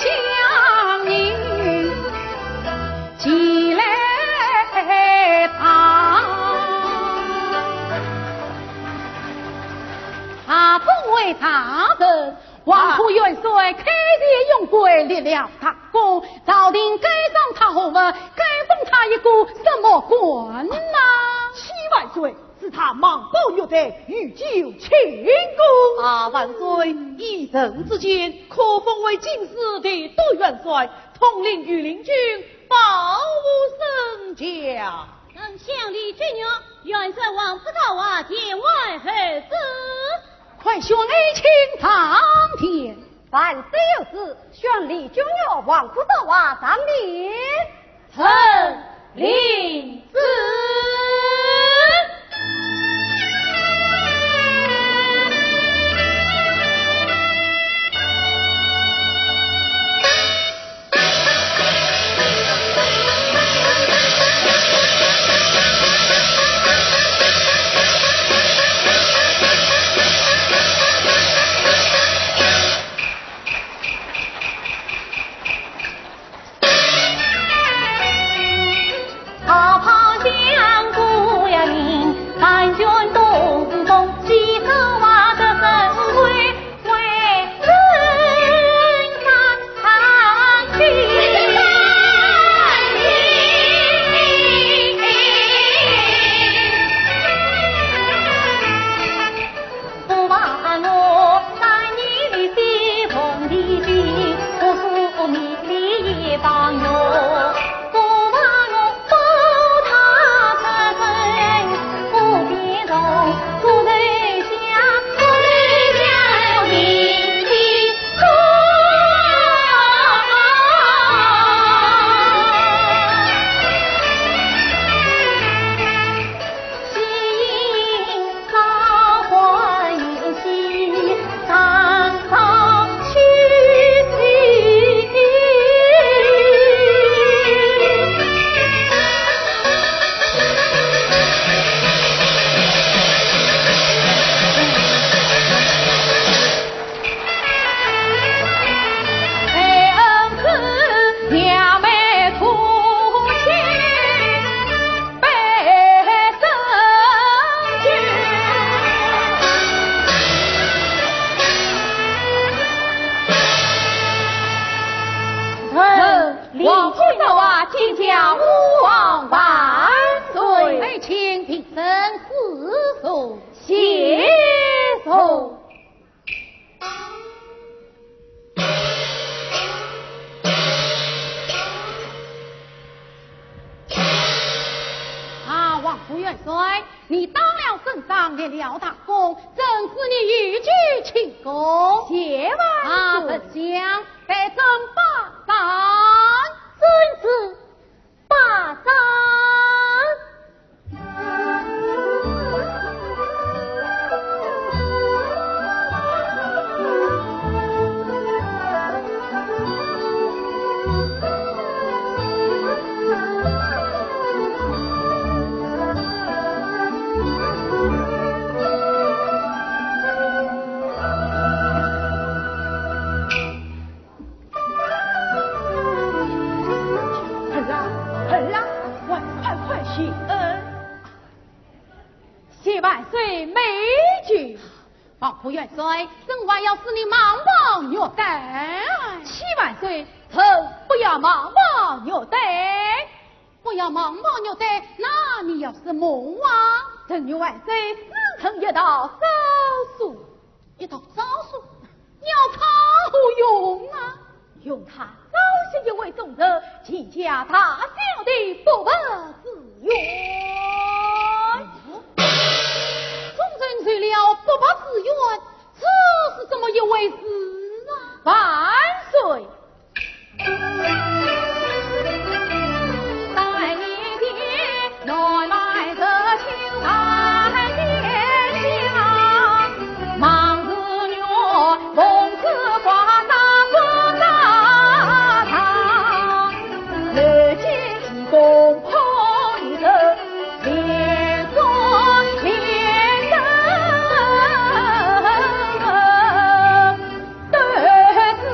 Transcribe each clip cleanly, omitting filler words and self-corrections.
乡人前来打，他不为他人。王府元帅开地用贵立了他功，朝廷该赏他何物？该封他一个什么官呐7万岁，是他忙报有德，御酒庆功。万岁，一人之间，可封为进士的都元帅，统领御林军，保护圣驾。能乡里军女，元帅王不到啊，见外何事？快宣爱卿上天，凡事有事，宣礼君友王府的话上面。臣领旨。你当了圣上，立了大功，正是你御举庆功。谢万岁。不想在朕巴掌，遵旨巴掌。万岁美举，王府元帅，朕还要使你忙忙虐待。7万岁，臣不要忙忙虐待，不要忙忙虐待，那你要什么啊？朕与万岁私成一道招数，一道招数，要它何用啊？用它招些一位重臣，齐家大小的不法之冤。众人遂了不法之冤，这是怎么一回事啊？万岁！待你爹拿来的青苔天下，忙子女奉旨挂大过大堂，日见济公抛一人。得知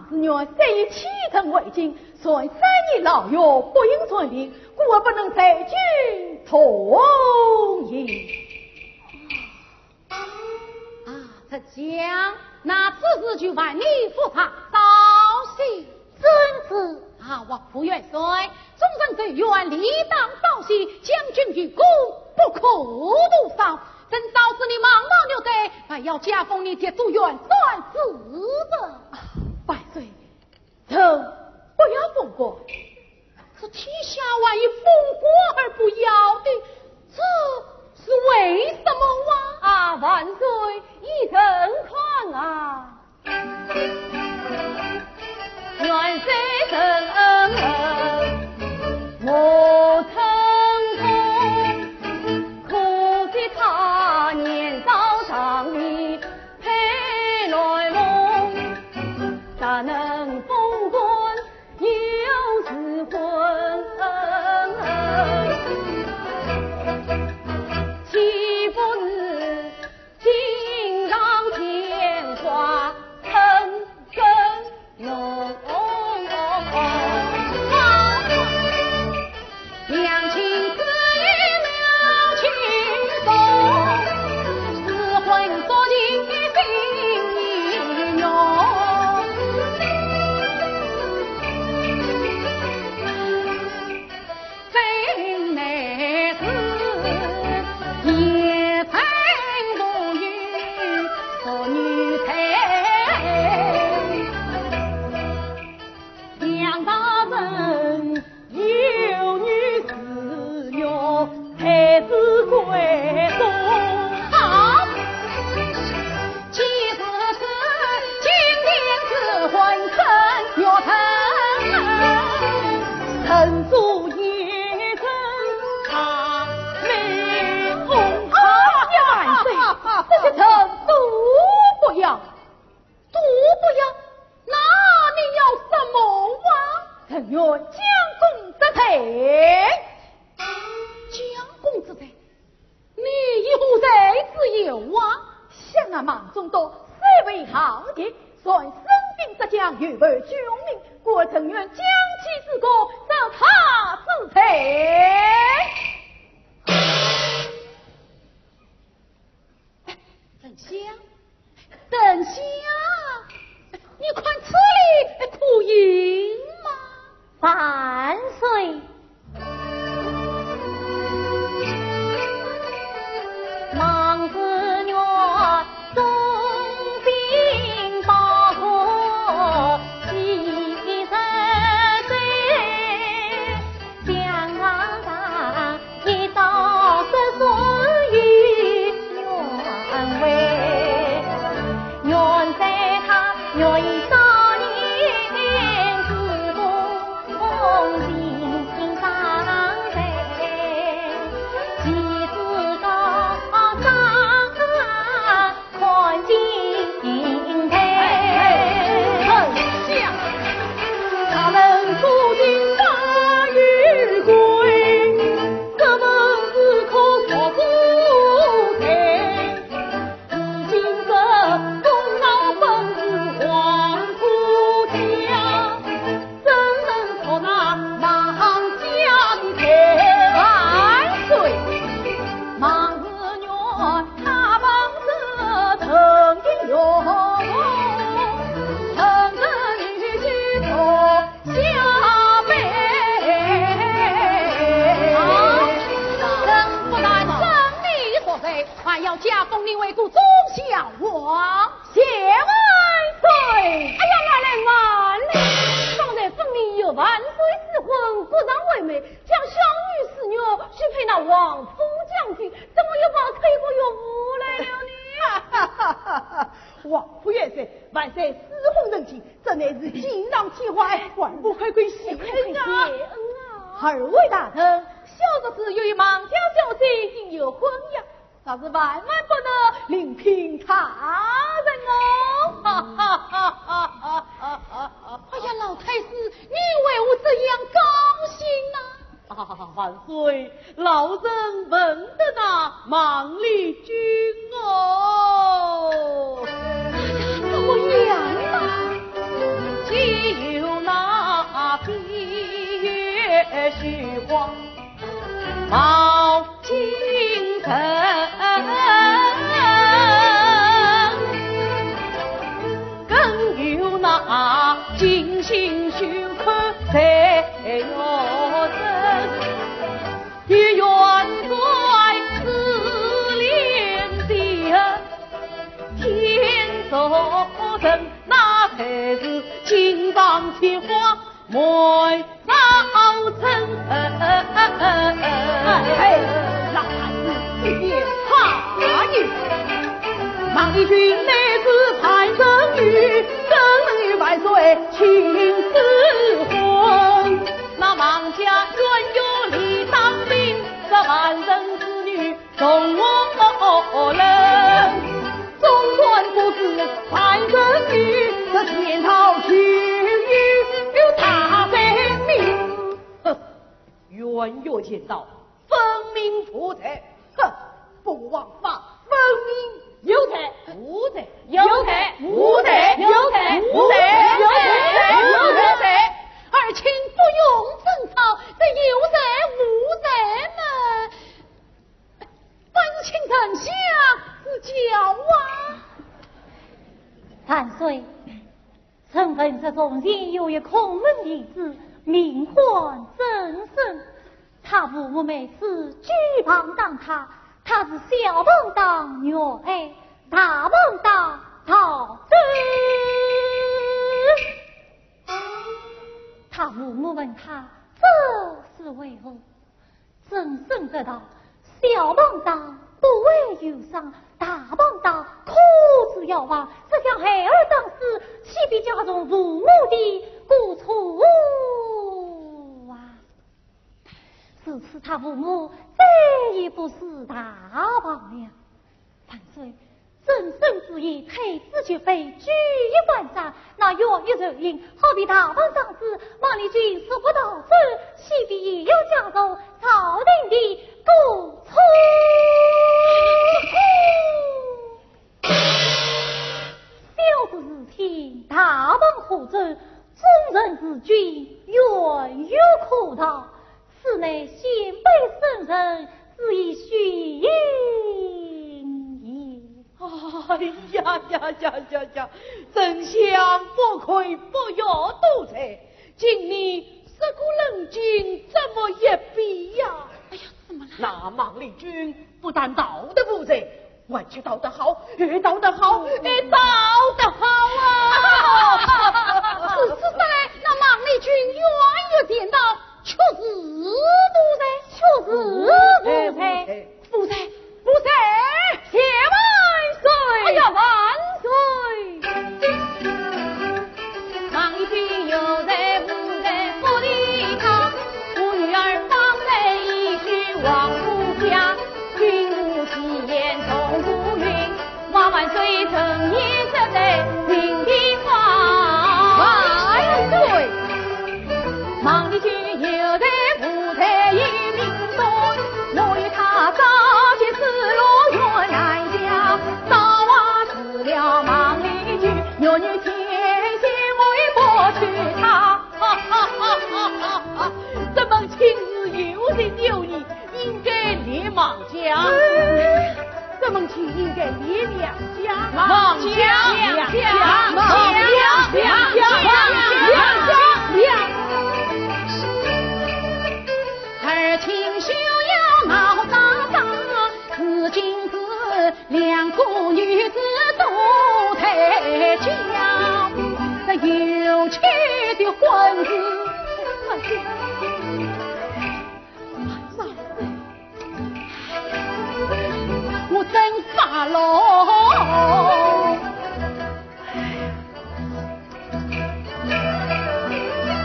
子女虽以启程为禁，虽3年牢狱不应存命，故而不能随君同意。这将那此事就万里赴他道喜。遵旨。王副元帅，众人最愿理当道喜，将军于公不可独伤。真导致你茫茫牛队，还要加封你接主元帅之责。百岁，臣不要封国。这天下万一封国而不要的，这是为什么啊？万岁，一臣看啊！元帅圣恩，我称颂，可惜他年少长义配来梦，咋能封官又是昏？岂不是金刚天花成真浓？娘亲子与了情松，失魂所尽心意浓。真乃是也曾不遇做女才，两大人有女子哟，才子贵重。好，其实是今天之婚成约成，臣主也曾他美红万岁，这些臣都不要，都不要，那你要什么啊？臣愿将功折罪。将功之罪，你有罪之有啊？想那莽中多虽为豪杰，算生兵之将，欲为军民，故臣愿将其之功受他之罪。等下，你看此理可赢吗？万岁。忙子园中兵报国几十岁，江上一道是顺于原位，原在他愿意少年之功心上在，即使到看金台，他们古今大与贵，这门是可说不才。如今这功劳本是黄土家，怎能说那莽家的财？万岁，莽子女他帮着曾经有曾着女婿做下辈。人不但生你所罪，还要加封你为故忠孝王。谢万岁！哎呀，万来万来！刚才分明有万岁之婚，国丈为媒，将小女侍女许配那王府将军，怎么又把推过岳父来了呢？哈哈哈哈！王府元帅，万岁私婚人情，这乃是锦囊铁怀，万不快快谢恩啊！二位大臣，小的是由于莽家小姐已经有婚约，倒是万万不能另聘他人哦！哈哈哈哈哈哈！哎呀，老太师，你为我这样高兴呐、万岁，老臣闻得那莽立君哦。怎么样啊？那金星许可在我身，也愿在自恋的天作人，那才是金榜题花莫造成。老汉子今夜怕你，孟丽君乃是残生女，生于万岁亲赐婚。那孟家原有李当兵，这万人之女众我人，总算不知残生女，这天朝区域有他在命。哼，冤狱见到，分明负贼。哼，不枉法，分明有罪，无罪，有罪，无罪，有罪，无罪，有罪，有罪。儿亲不用争吵，这有罪无罪嘛？本卿丞相自教啊！万岁，臣闻这中间有一空门弟子，名唤曾生。他父母每次举棒当他，他是小棒当女儿，大棒当曹真。他父母问他这是为何，曾生得道：小棒当不为忧伤，大棒当苦之要亡，这将孩儿当时岂比家中父母的孤处啊！自此他父母再也不是大棒了。万岁，真生之意，太子绝非举一反三，那若一人因，好比大棒当时，孟丽君受不到此，岂比也要加入朝廷的孤处？小子日听大棒护着，众人之君，远远苦道，此乃先辈圣人，自以虚言也。哎呀呀呀呀呀！丞相不愧不要独裁，今你十个人君怎么也比呀？哎呀，怎么了？那孟丽君不但道德不贼，完全道得好，道得好，道得好啊！此时说来，那孟丽君远远见到，确实不才，不才，谢万岁！哎呀，万岁！孟丽君有在不在府里堂，我女儿方才一句王夫家，君无其言动不允，万万岁正言实在明的话。万岁！孟丽君有在府台一名中，我与他早些失落原来家，早晚死了孟丽君，有女天仙为博取他。这门亲是有人有义，应该列孟家。这门亲应该列两家，孟家，两儿亲休要闹大仗，此今是两个女子都抬轿，这有钱的婚子。我真发喽！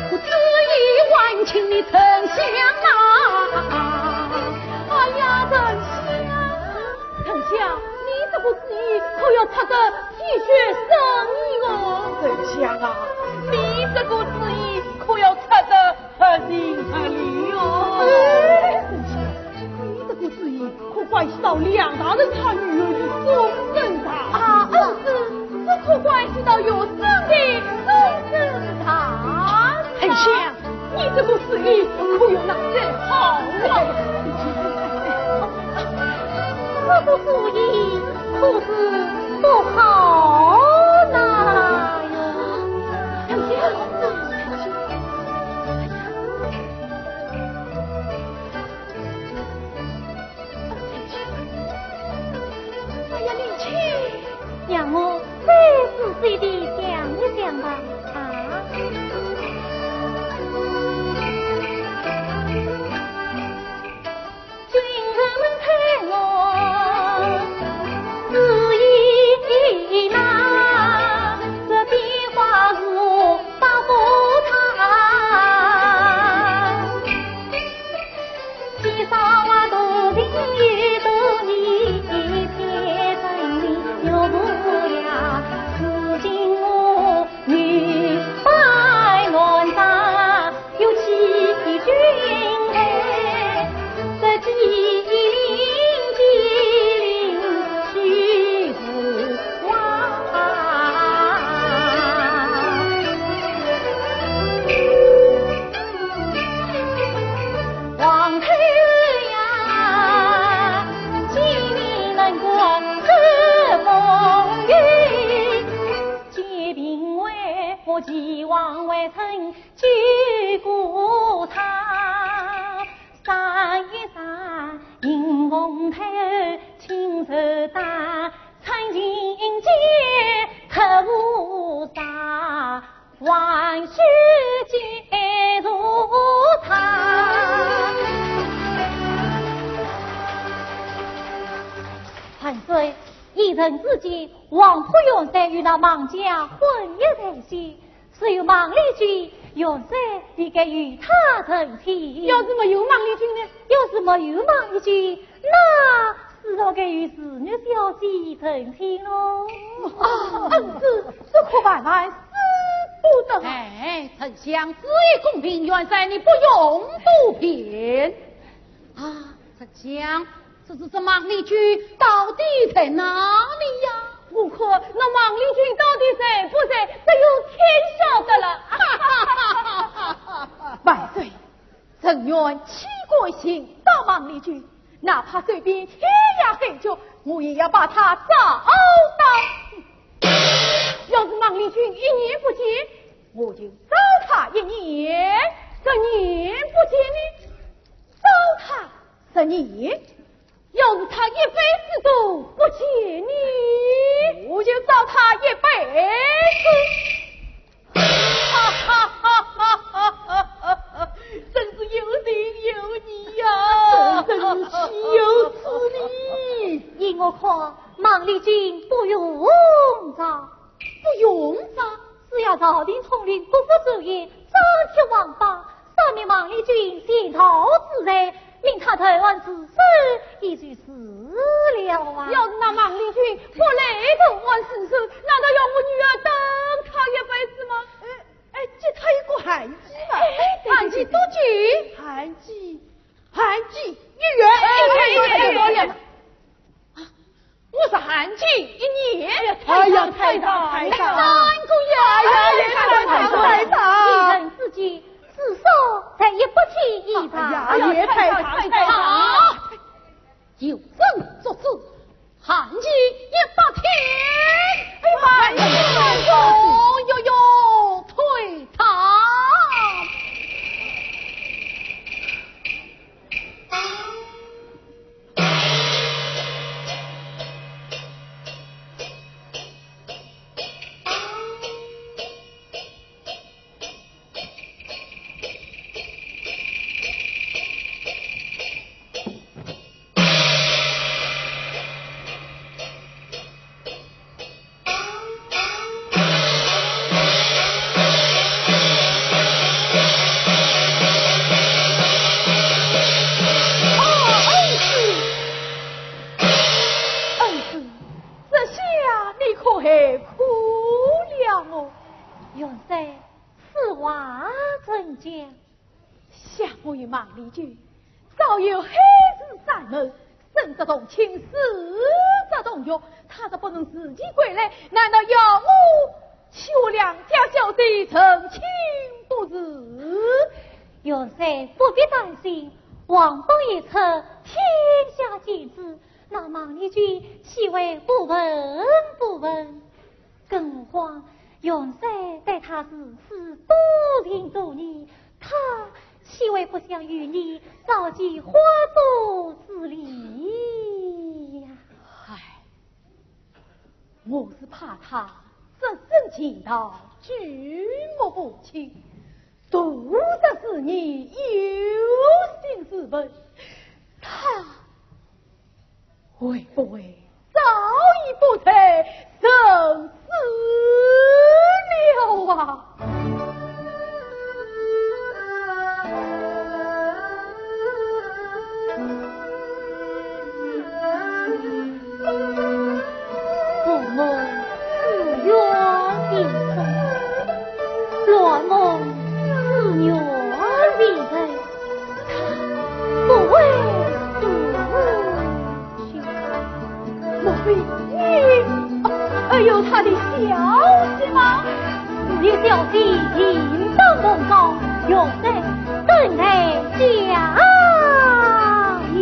我只以万情的丞相啊！哎呀，丞相，你这个旨意可要插得铁血生意哦！丞相啊，你这个旨意可要插得合情合理哦！丞相，你这个旨意可关系到梁大人他女儿的终身堂啊，这可关系到有生的终身堂。丞相，你这个旨意可有哪些好啊？这个主意可是不好拿呀！我期望未曾举过他，三月三迎红头青绸带，参迎接客杀，万事皆如他。万岁！一人之间，王府元帅与那盲家婚约在先，只有盲丽君，元帅必该与他成亲。要是没有盲丽君呢？要是没有盲丽君，那只好该与侍女小姐成亲喽。恩师，这可万万使不得！哎，丞相只以公平，元帅你不用不偏啊！丞相，这是盲丽君到底在哪里呀？我可那盲丽君到底在不在，只有天晓得了。万岁，朕愿起过心到盲丽君，哪怕随便天涯海角，我也要把他找到。要是盲丽君一年不见，我就找他1年；这年不见呢，找他10年。要是他1辈子都不见你，我就找他1辈子。哈哈哈哈哈哈！真是有情有义呀，真是岂有此理！依我看，盲丽君不用找，不用找，只要朝廷统领不服主义，张贴王法，上面盲丽君先逃自在。命他台湾自首，也就是了啊！要是那盲丽君不来台湾自首，难道要我女儿等他1辈子吗？这他有个寒季嘛？寒季多久？寒季1月。1年。我是寒季1年。哎呀，太大3个月。太大！一人之间。至少才也不起一场，也太长。有朕做主，寒季18天。哟，退堂。盲丽君早有黑子山门，生则动情，死则动药，他若不能自己归来，难道要我替我两家小姐成亲不是？元帅不必担心，王邦一出，天下皆知，那盲丽君岂会不闻不闻？更何况元帅待他是多情多义，他岂会不想与你早结花烛之礼呀？唉，我是怕他这身情道举目不清，独得是你有心之问，他会不会早已不才生死了啊？父母自愿离婚，乱梦自愿离人，他不为死去。莫非你有他的消息吗？只有消息引到梦中，有在等待家语。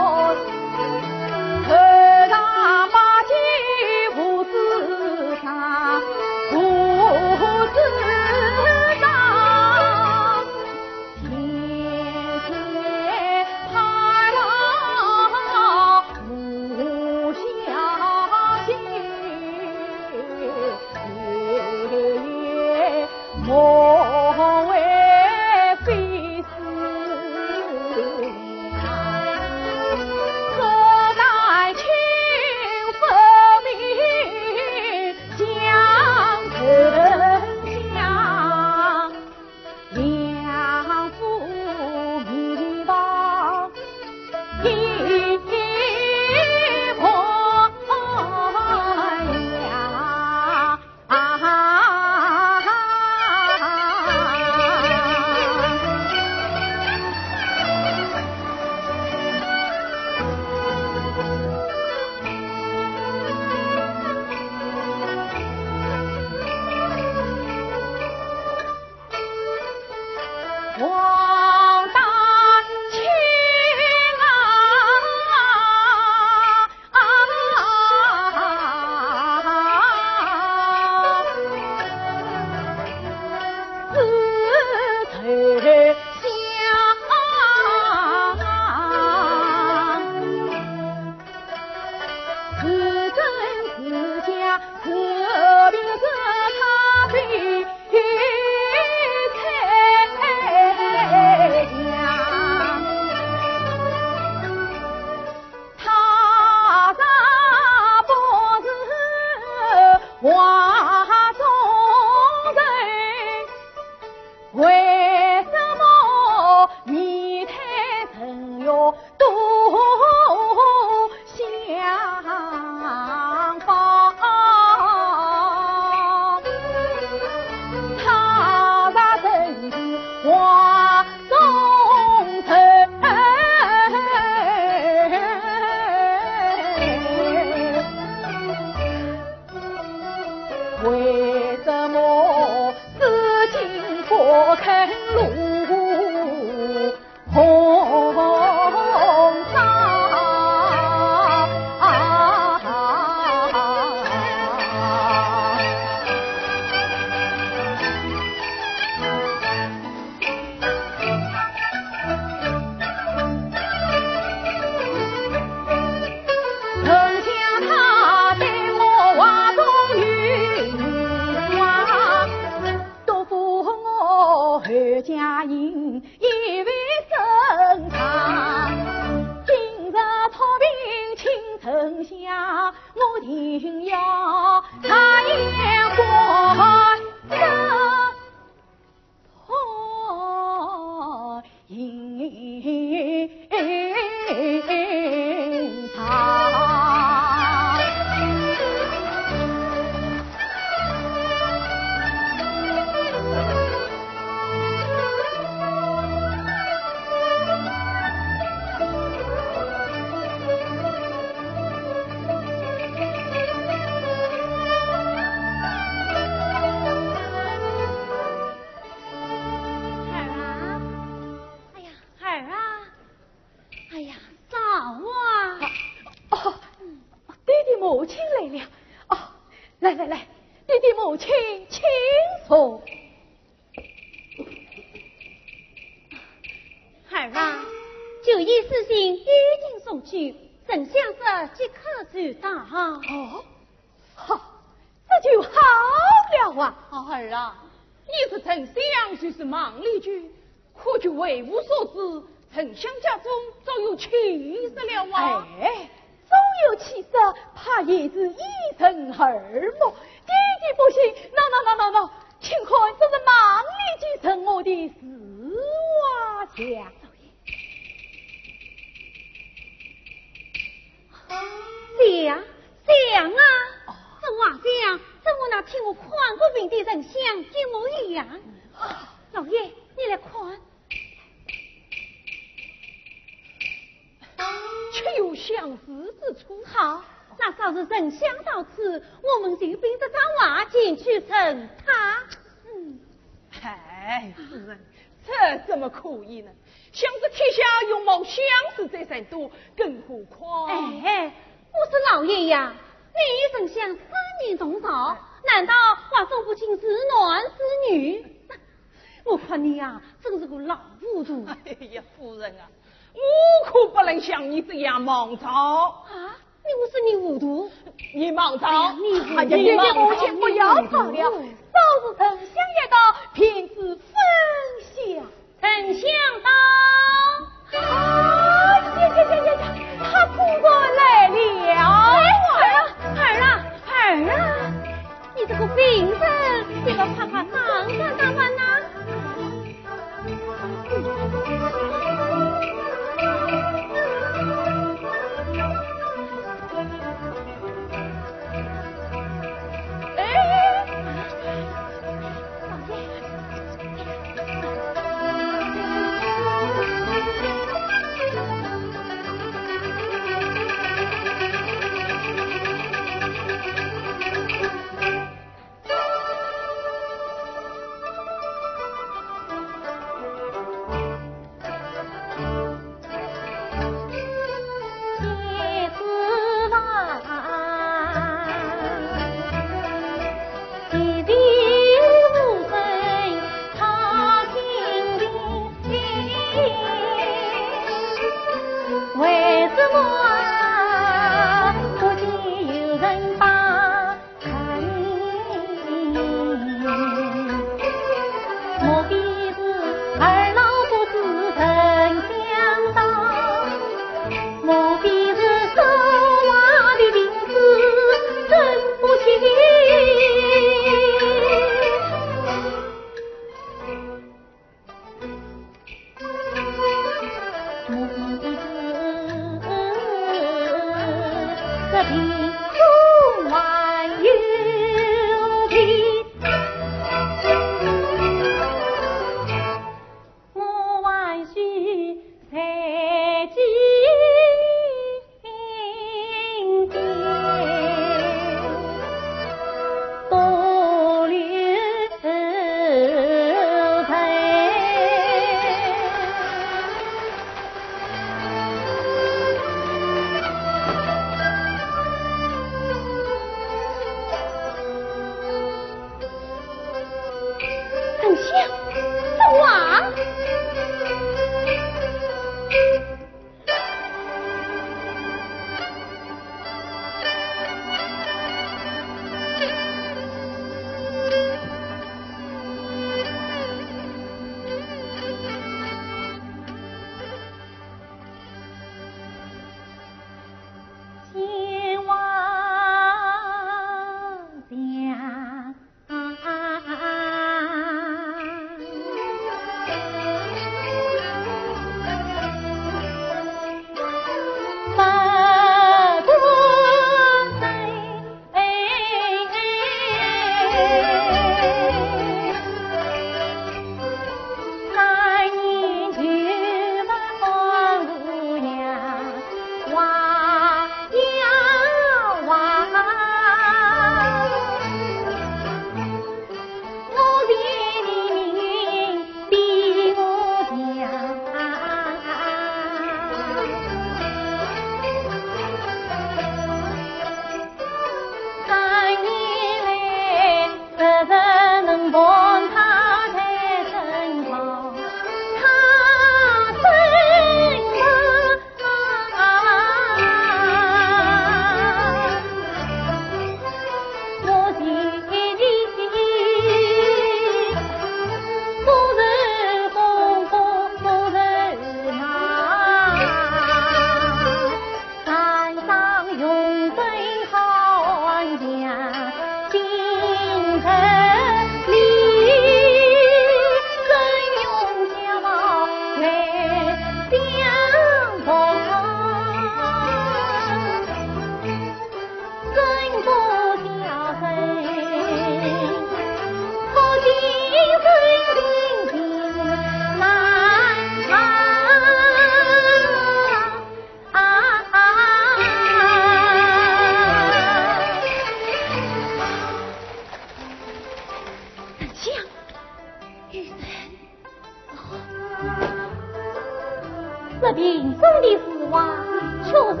这瓶中的丝袜确实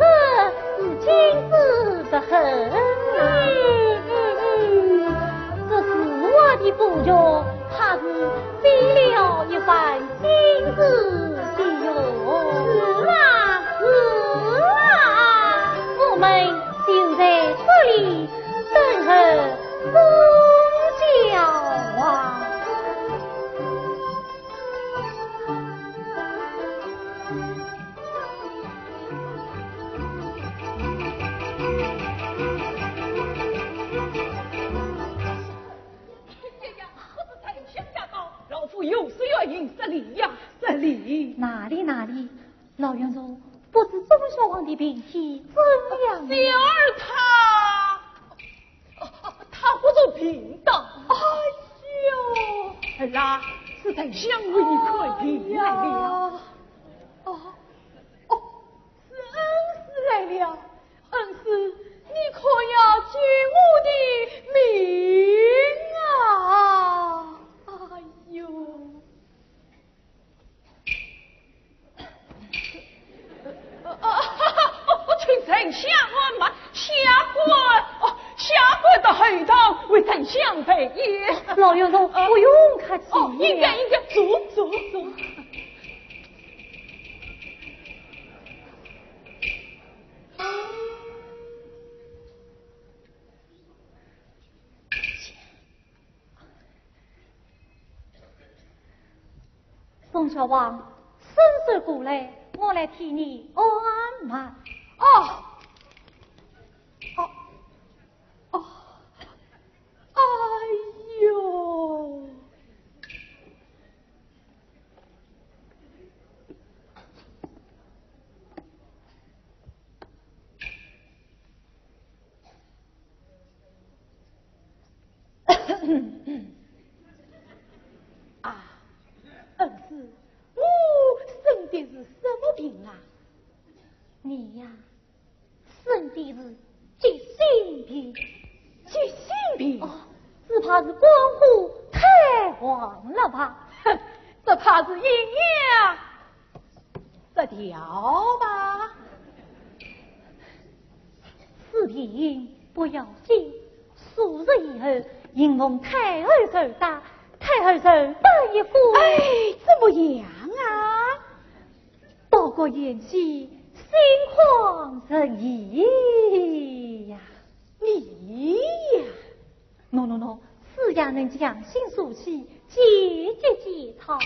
是精致得很啊！这丝袜的布脚，怕是费了一番心思的哟。是啊，是啊，我们就在这里等候宗教啊！有事要迎失礼呀，失礼。哪里，老袁总，不知钟小王的病体怎样？小儿他不做平当。哎呦，儿啊，是丞相为你快迎来了。是恩师来了，恩师，你可要记我的名啊！哎呦。请丞相安排下官的后堂为丞相陪宴。老袁总，不用客气。应该坐。钟小王，伸手过来，我来替你安排。哎呦！恩师，我生的是什么病啊？你呀，生的是急性病。急性病？只怕是光顾太黄了吧？哼，这怕是阴阳这条吧？此病不要紧，数日以后迎蒙太后手打，太后手办一副。哎，怎么样啊？到过演戏，心旷神怡呀！你呀喏，此样能强心肃气，解操。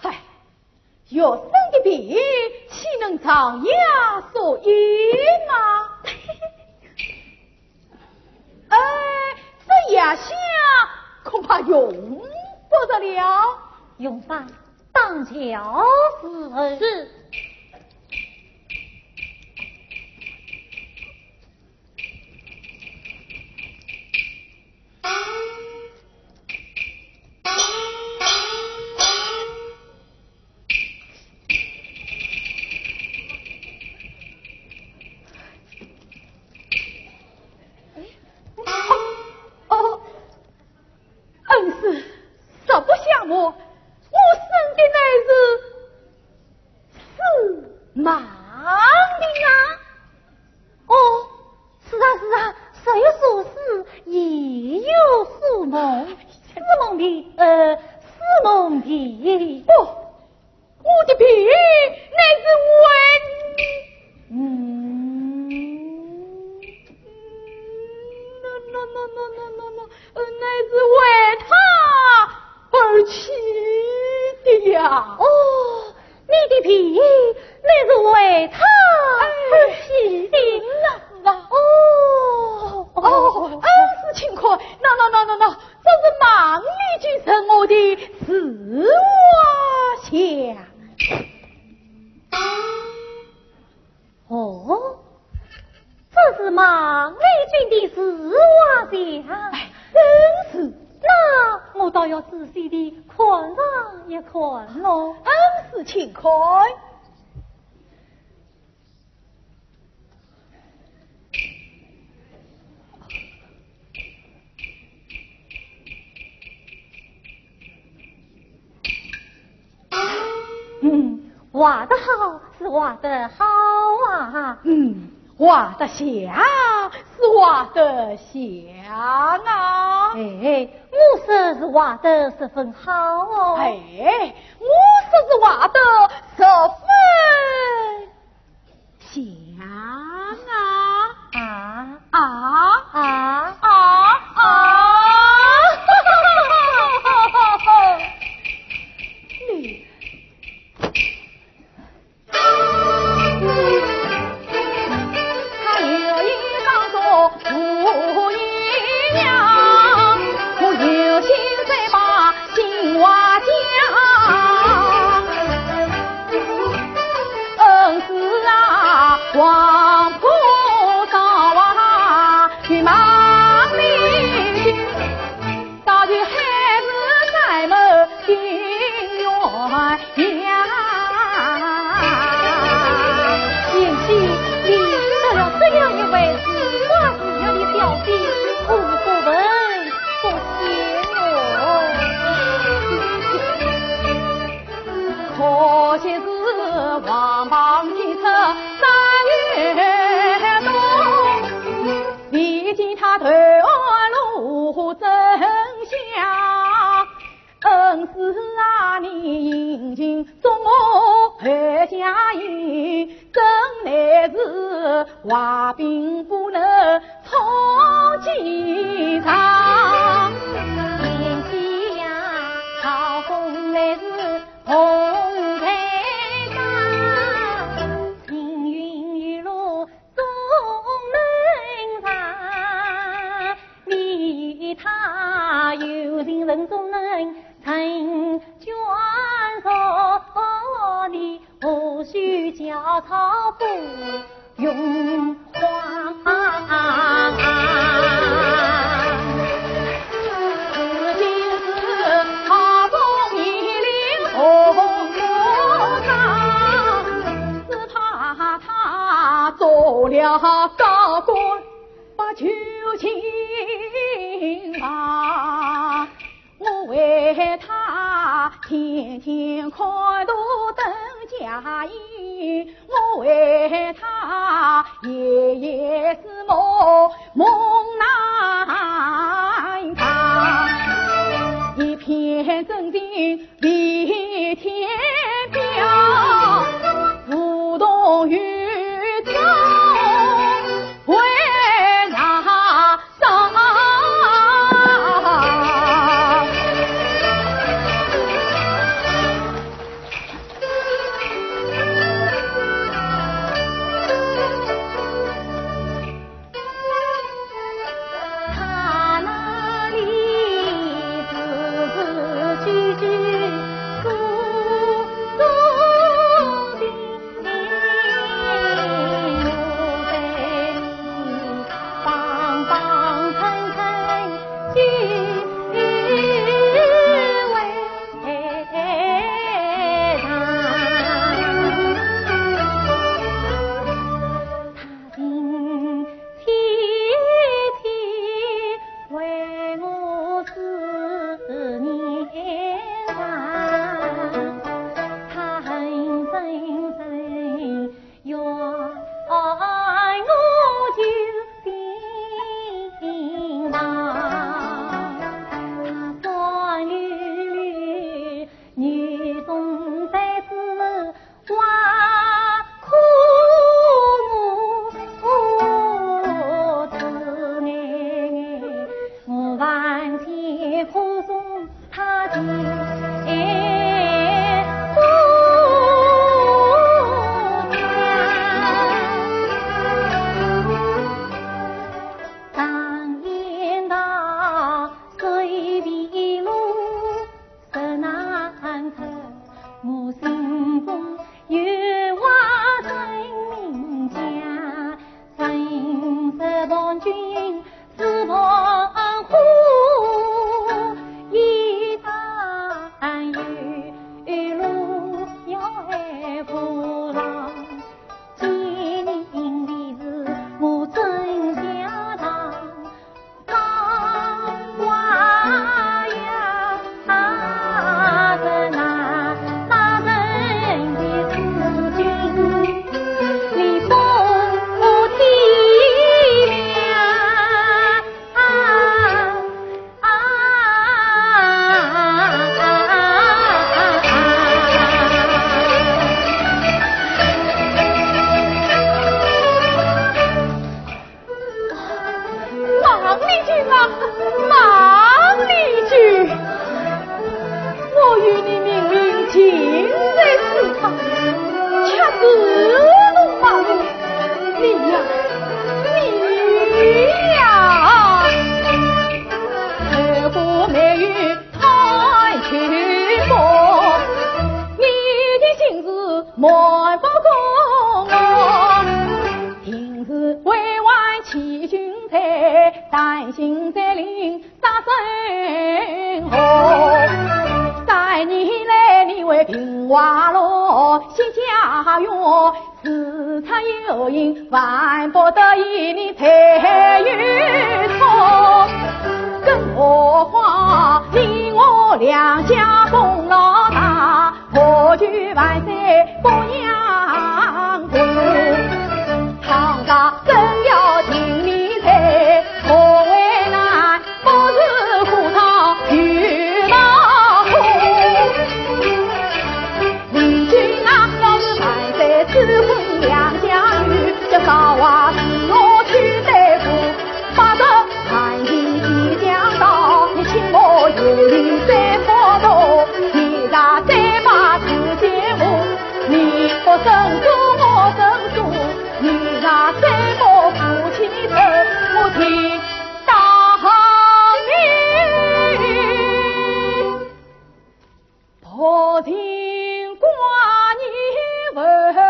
嗨，有生的病，岂能长压所依吗？哎，这牙下恐怕用不得了。用法当桥是。恩师，实不相瞒，我生的乃是是盲的啊！是啊，谁说是也有似梦？似梦的，不，我的病乃是乃是为他而起的呀！你的病乃是为他而起的啊！恩师请快，那，这是忙里举成我的丝袜下。这是马丽君的丝袜下，真是。那我倒要仔细的看上一看喽。恩师请快。画得好，是画得好啊。画得像，是画得像啊。哎，我说是画得十分好哦。哎，我说是画得十分像啊。你。他有一张做妇女娘，我有心再把情话讲。恩师啊，王菩萨啊，去忙里去，到底还是在么心愿呀。这样一位是花子娘的小弟，不闻不听可惜是王莽天策3月冬，历经他头露真相。恩师啊，你引进中我何家营，真乃是画兵不能冲机场。年纪呀，朝风乃是红台上，行云雨露总能上，离他有情人总能成卷寿，你无需教草不用慌。如今是他风一领红罗裳，只怕他做了高官把旧情忘。我为他天天开路登家营，我为他夜夜是梦难长，一片真情比天高，无动于衷为那伤。君是澎湖一场。与太去过，你的心事瞒不过我。平日为外欺君才，担心在临杀生活。3年来你为平花落，惜家园，自差有因，万不得已你才与错。更何况你我两家功劳大，何惧万岁不让步？堂上真要听你猜，何为难？不是胡桃遇到苦。李君啊，要是万岁赐婚两家女，这少娃是我去对付，把这寒气即将到，你请我有理再破头，你家再把此节目，你不生疏我生疏，你家再不夫妻头，我听大名破听挂你问了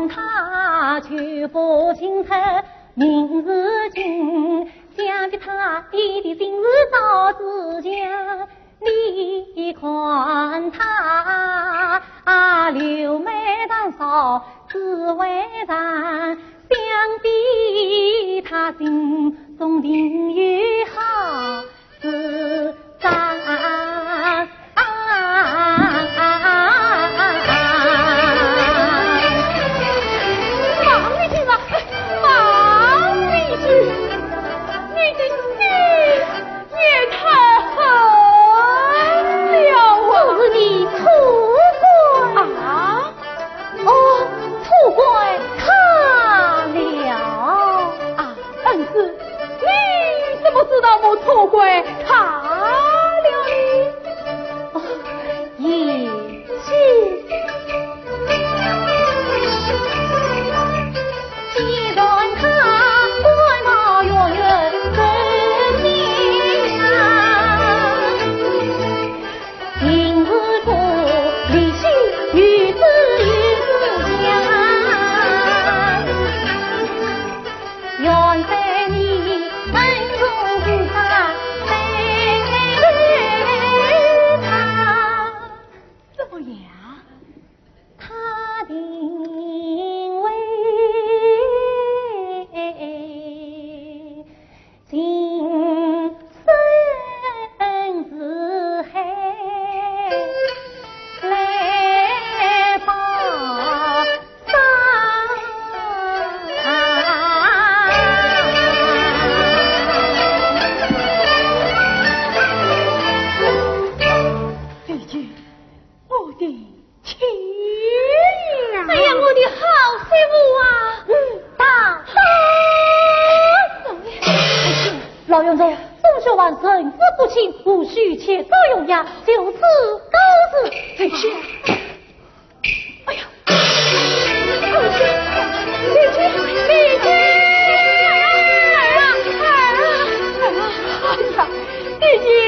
他去不清楚，明日今想起他爹的心事到自家，你看他柳眉淡扫只为咱，想必他心中定有好自在。父亲无需且作用呀，就此告辞。退下。哎呀，李姐，李姐，哎呀，李姐。